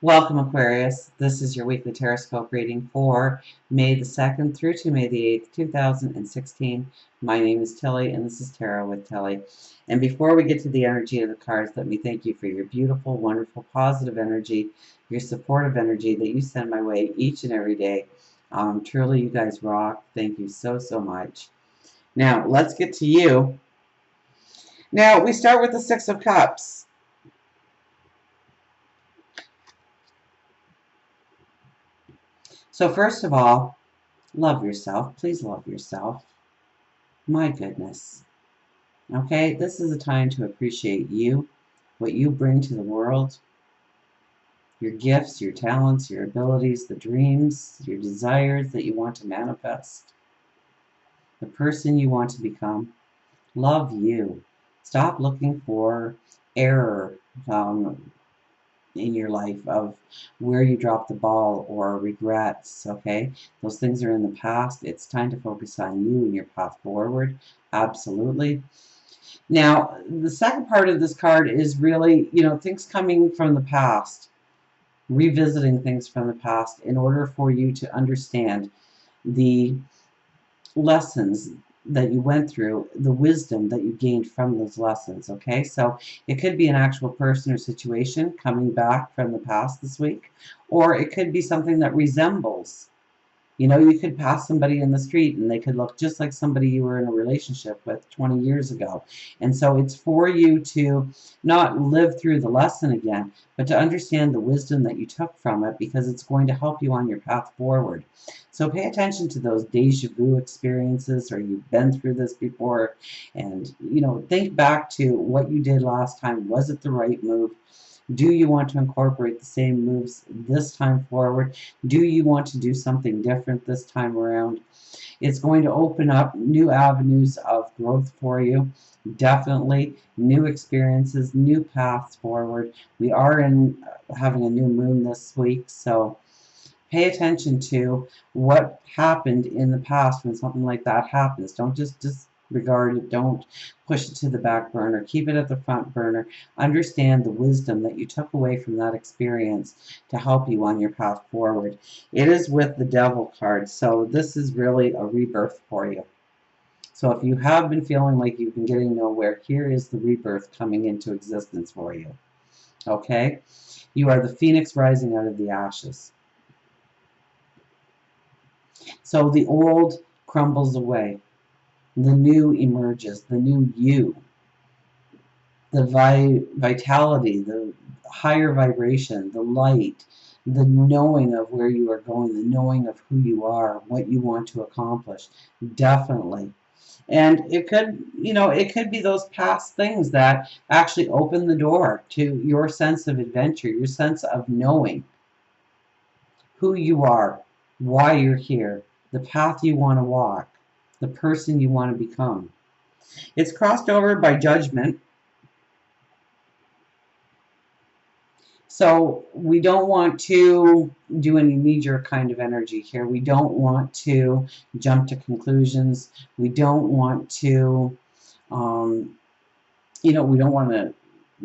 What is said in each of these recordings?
Welcome, Aquarius. This is your weekly Teroscope reading for May the 2nd through to May the 8th, 2016. My name is Tilly, and this is Tarot with Tilly. And before we get to the energy of the cards, let me thank you for your beautiful, wonderful, positive energy, your supportive energy that you send my way each and every day. Truly, you guys rock. Thank you so, so much. Now, let's get to you. Now, we start with the Six of Cups. So first of all, love yourself. Please love yourself. My goodness. Okay, this is a time to appreciate you, what you bring to the world, your gifts, your talents, your abilities, the dreams, your desires that you want to manifest, the person you want to become. Love you. Stop looking for error in your life of where you dropped the ball or regrets. Okay, those things are in the past. It's time to focus on you and your path forward. Absolutely. Now, the second part of this card is really, things coming from the past, revisiting things from the past in order for you to understand the lessons that you went through, the wisdom that you gained from those lessons, okay? So it could be an actual person or situation coming back from the past this week, or it could be something that resembles. You could pass somebody in the street and they could look just like somebody you were in a relationship with 20 years ago. And so it's for you to not live through the lesson again, but to understand the wisdom that you took from it, because it's going to help you on your path forward. So pay attention to those deja vu experiences, or you've been through this before, and think back to what you did last time. Was it the right move? Do you want to incorporate the same moves this time forward? Do you want to do something different this time around? It's going to open up new avenues of growth for you. Definitely new experiences, new paths forward. We are having a new moon this week, so pay attention to what happened in the past when something like that happens. Don't just disregard it. Don't push it to the back burner. Keep it at the front burner. Understand the wisdom that you took away from that experience to help you on your path forward. It is with the Devil card, so this is really a rebirth for you. So if you have been feeling like you've been getting nowhere, here is the rebirth coming into existence for you. Okay? You are the phoenix rising out of the ashes. So the old crumbles away. The new emerges, the new you. The vitality, the higher vibration, the light, the knowing of where you are going, the knowing of who you are, what you want to accomplish. Definitely. And it could be those past things that actually open the door to your sense of adventure, your sense of knowing who you are, why you're here, the path you want to walk, the person you want to become. It's crossed over by judgment. So we don't want to do any knee-jerk kind of energy here. We don't want to jump to conclusions. We don't want to, we don't want to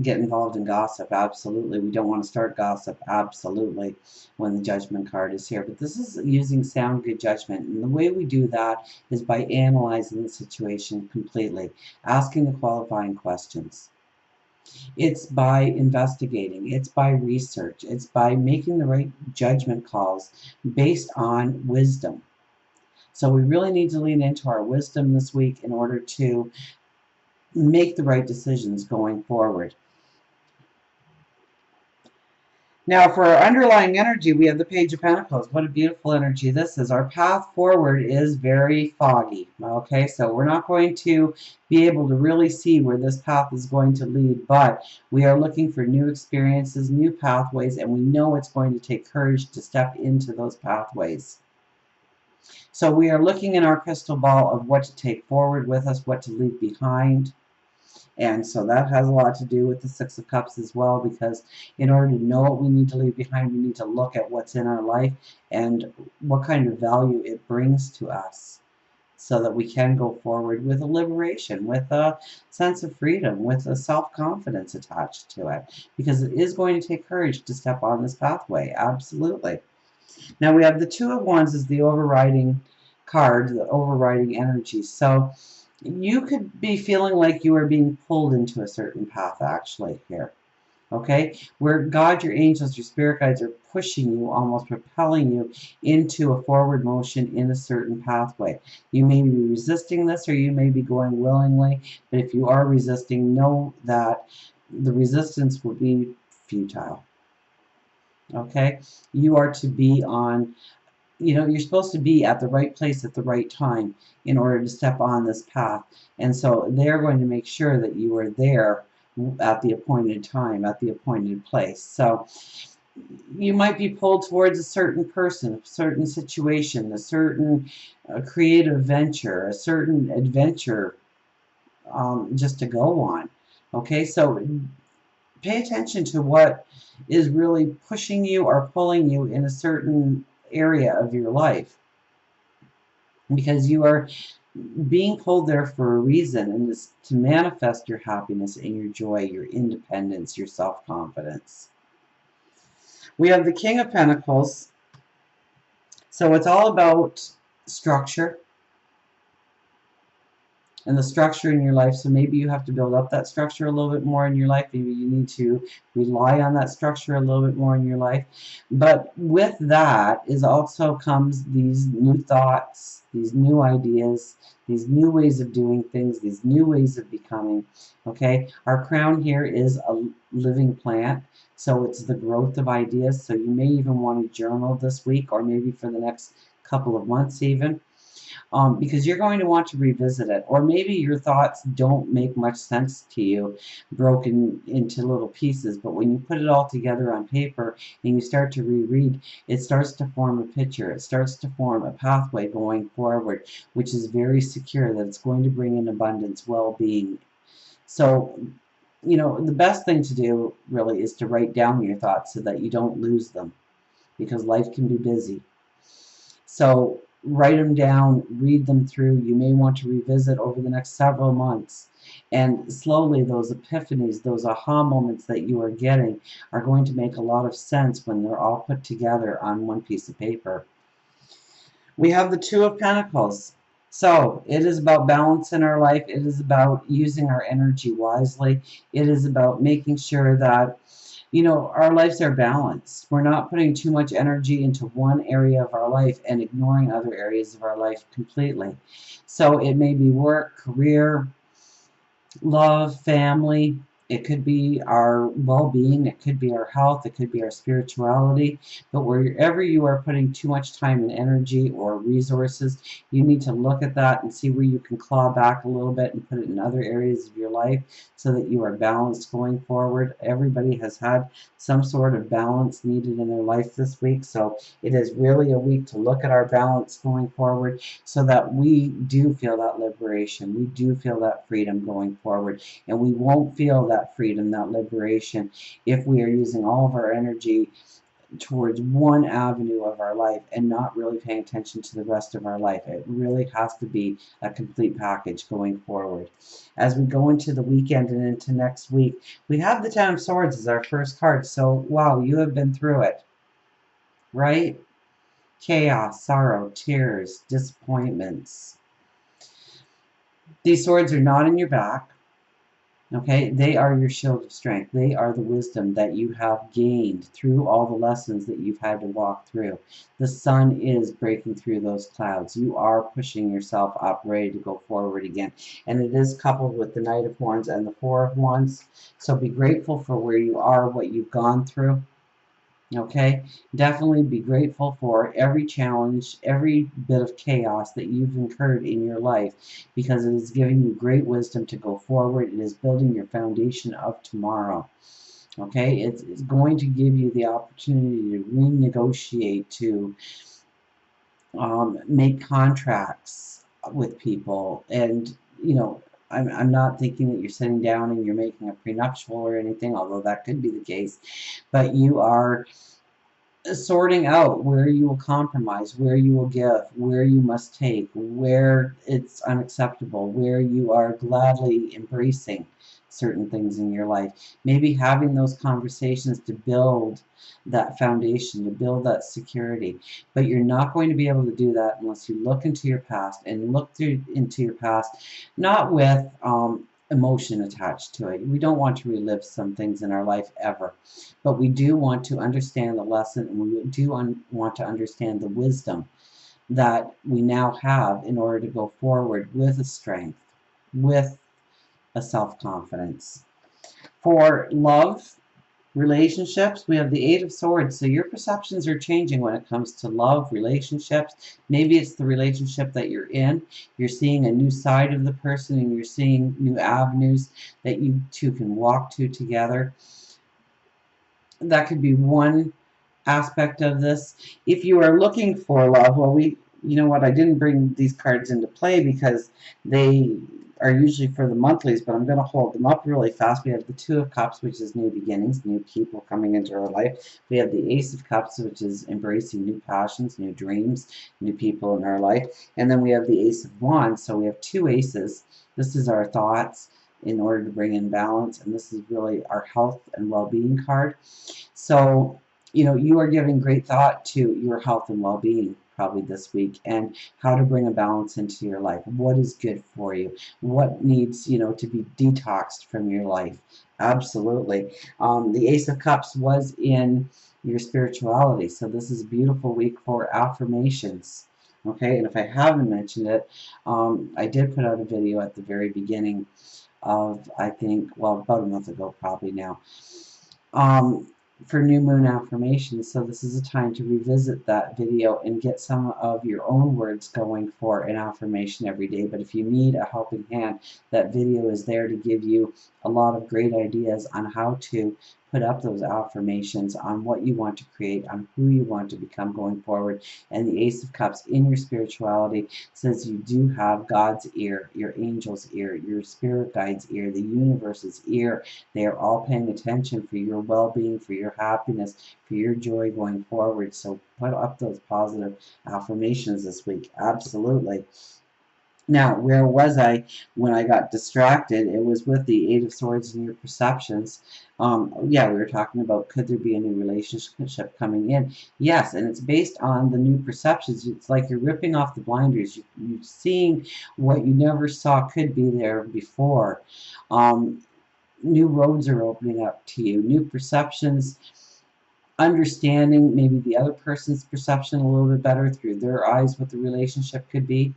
get involved in gossip. Absolutely. We don't want to start gossip. Absolutely. When the judgment card is here. But this is using sound good judgment. And the way we do that is by analyzing the situation completely, asking the qualifying questions. It's by investigating. It's by research. It's by making the right judgment calls based on wisdom. So we really need to lean into our wisdom this week in order to make the right decisions going forward. Now, for our underlying energy, we have the Page of Pentacles. What a beautiful energy this is. Our path forward is very foggy. Okay, so we're not going to be able to really see where this path is going to lead, but we are looking for new experiences, new pathways, and we know it's going to take courage to step into those pathways. So we are looking in our crystal ball of what to take forward with us, what to leave behind. And so that has a lot to do with the Six of Cups as well, because in order to know what we need to leave behind, we need to look at what's in our life and what kind of value it brings to us. so that we can go forward with a liberation, with a sense of freedom, with a self-confidence attached to it, because it is going to take courage to step on this pathway. Absolutely. Now we have the Two of Wands as the overriding card, the overriding energy. So you could be feeling like you are being pulled into a certain path actually here. Okay, where God, your angels, your spirit guides are pushing you, almost propelling you into a forward motion in a certain pathway. You may be resisting this, or you may be going willingly, but if you are resisting, know that the resistance will be futile. Okay, you are to be on, you're supposed to be at the right place at the right time in order to step on this path. And so they're going to make sure that you are there at the appointed time, at the appointed place. So you might be pulled towards a certain person, a certain situation, a certain creative venture, a certain adventure just to go on. Okay, so pay attention to what is really pushing you or pulling you in a certain area of your life, because you are being pulled there for a reason, and it's to manifest your happiness and your joy, your independence, your self-confidence. We have the King of Pentacles, so it's all about structure and the structure in your life. So maybe you have to build up that structure a little bit more in your life. Maybe you need to rely on that structure a little bit more in your life. But with that is also comes these new thoughts, these new ideas, these new ways of doing things, these new ways of becoming. Okay, our crown here is a living plant. So it's the growth of ideas. So you may even want to journal this week, or maybe for the next couple of months even. Because you're going to want to revisit it. Or maybe your thoughts don't make much sense to you, broken into little pieces, but when you put it all together on paper and you start to reread, it starts to form a picture. It starts to form a pathway going forward, which is very secure, that it's going to bring in abundance, well-being. So, the best thing to do really is to write down your thoughts so that you don't lose them, because life can be busy. So write them down, read them through. You may want to revisit over the next several months. And slowly those epiphanies, those aha moments that you are getting are going to make a lot of sense when they're all put together on one piece of paper. We have the Two of Pentacles. So it is about balance in our life. It is about using our energy wisely. It is about making sure that our lives are balanced. We're not putting too much energy into one area of our life and ignoring other areas of our life completely. So it may be work, career, love, family. It could be our well-being. It could be our health. It could be our spirituality. But wherever you are putting too much time and energy or resources, you need to look at that and see where you can claw back a little bit and put it in other areas of your life so that you are balanced going forward. Everybody has had some sort of balance needed in their life this week. So it is really a week to look at our balance going forward so that we do feel that liberation. We do feel that freedom going forward. And we won't feel that freedom, that liberation, if we are using all of our energy towards one avenue of our life and not really paying attention to the rest of our life. It really has to be a complete package going forward. As we go into the weekend and into next week, we have the Ten of Swords as our first card. So, wow, you have been through it, right? Chaos, sorrow, tears, disappointments. These swords are not in your back. Okay, they are your shield of strength. They are the wisdom that you have gained through all the lessons that you've had to walk through. The sun is breaking through those clouds. You are pushing yourself up, ready to go forward again. And it is coupled with the Knight of Wands and the Four of Wands. So be grateful for where you are, what you've gone through. Okay, definitely be grateful for every challenge, every bit of chaos that you've incurred in your life, because it is giving you great wisdom to go forward. It is building your foundation of tomorrow. Okay, it's going to give you the opportunity to renegotiate, to make contracts with people. And, I'm not thinking that you're sitting down and you're making a prenuptial or anything, although that could be the case. But you are sorting out where you will compromise, where you will give, where you must take, where it's unacceptable, where you are gladly embracing certain things in your life. Maybe having those conversations to build that foundation, to build that security. But you're not going to be able to do that unless you look into your past and look through into your past, not with emotion attached to it. We don't want to relive some things in our life ever. But we do want to understand the lesson, and we do want to understand the wisdom that we now have in order to go forward with a strength, with a self-confidence. For love, relationships, we have the Eight of Swords. So your perceptions are changing when it comes to love, relationships. Maybe it's the relationship that you're in. You're seeing a new side of the person, and you're seeing new avenues that you two can walk to together. That could be one aspect of this. If you are looking for love, well, you know what, I didn't bring these cards into play because they are usually for the monthlies, but I'm going to hold them up really fast. We have the Two of Cups, which is new beginnings, new people coming into our life. We have the Ace of Cups, which is embracing new passions, new dreams, new people in our life. And then we have the Ace of Wands, so we have two aces. This is our thoughts in order to bring in balance, and this is really our health and well-being card. So, you know, you are giving great thought to your health and well-being probably this week, and how to bring a balance into your life. What is good for you? What needs, you know, to be detoxed from your life? Absolutely. The Ace of Cups was in your spirituality, so this is a beautiful week for affirmations. Okay, and if I haven't mentioned it, I did put out a video at the very beginning of, I think, well, about a month ago probably now, um, for new moon affirmations. So this is a time to revisit that video and get some of your own words going for an affirmation every day. But if you need a helping hand, that video is there to give you a lot of great ideas on how to put up those affirmations, on what you want to create, on who you want to become going forward. And the Ace of Cups in your spirituality says you do have God's ear, your angel's ear, your spirit guide's ear, the universe's ear. They are all paying attention for your well-being, for your happiness, for your joy going forward. So put up those positive affirmations this week. Absolutely. Now, where was I when I got distracted? It was with the Eight of Swords and your perceptions. Yeah, we were talking about, could there be a new relationship coming in? Yes, and it's based on the new perceptions. It's like you're ripping off the blinders. You're seeing what you never saw could be there before. New roads are opening up to you, new perceptions, understanding maybe the other person's perception a little bit better through their eyes, what the relationship could be.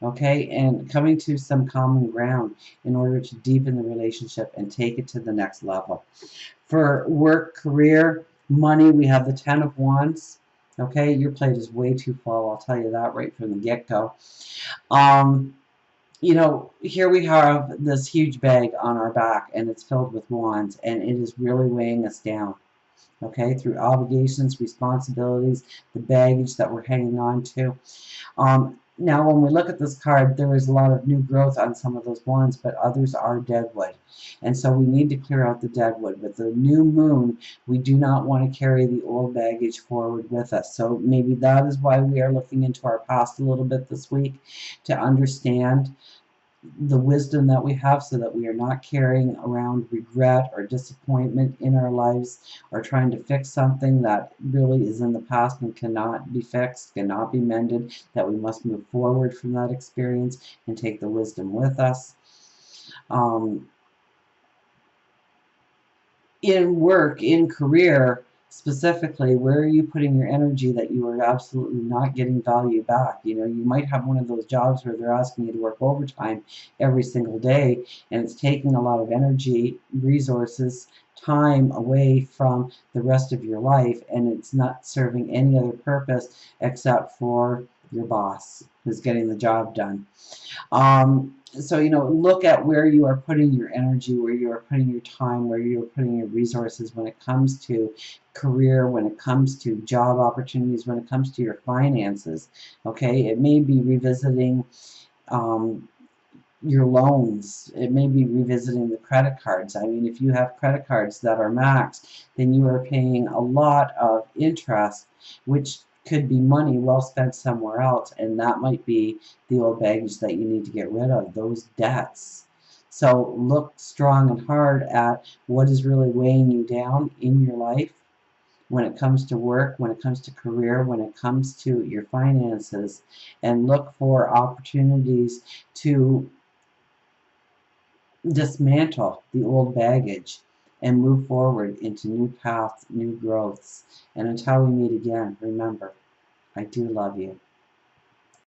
Okay, and coming to some common ground in order to deepen the relationship and take it to the next level. For work, career, money, we have the Ten of Wands. Okay, your plate is way too full, I'll tell you that right from the get-go. You know, here we have this huge bag on our back, and it's filled with wands, and it is really weighing us down. Okay, through obligations, responsibilities, the baggage that we're hanging on to. Now, when we look at this card, there is a lot of new growth on some of those wands, but others are deadwood. And so we need to clear out the deadwood. With the new moon, we do not want to carry the old baggage forward with us. So maybe that is why we are looking into our past a little bit this week, to understand the wisdom that we have, so that we are not carrying around regret or disappointment in our lives, or trying to fix something that really is in the past and cannot be fixed, cannot be mended, that we must move forward from that experience and take the wisdom with us. In work, in career, specifically, where are you putting your energy that you are absolutely not getting value back? You know, you might have one of those jobs where they're asking you to work overtime every single day, and it's taking a lot of energy, resources, time away from the rest of your life, and it's not serving any other purpose except for your boss who's getting the job done. So, you know, look at where you are putting your energy, where you are putting your time, where you are putting your resources when it comes to career, when it comes to job opportunities, when it comes to your finances. Okay, it may be revisiting your loans. It may be revisiting the credit cards. I mean, if you have credit cards that are maxed, then you are paying a lot of interest, which could be money well spent somewhere else, and that might be the old baggage that you need to get rid of, those debts. So look strong and hard at what is really weighing you down in your life when it comes to work, when it comes to career, when it comes to your finances, and look for opportunities to dismantle the old baggage and move forward into new paths, new growths. And until we meet again, remember, I do love you.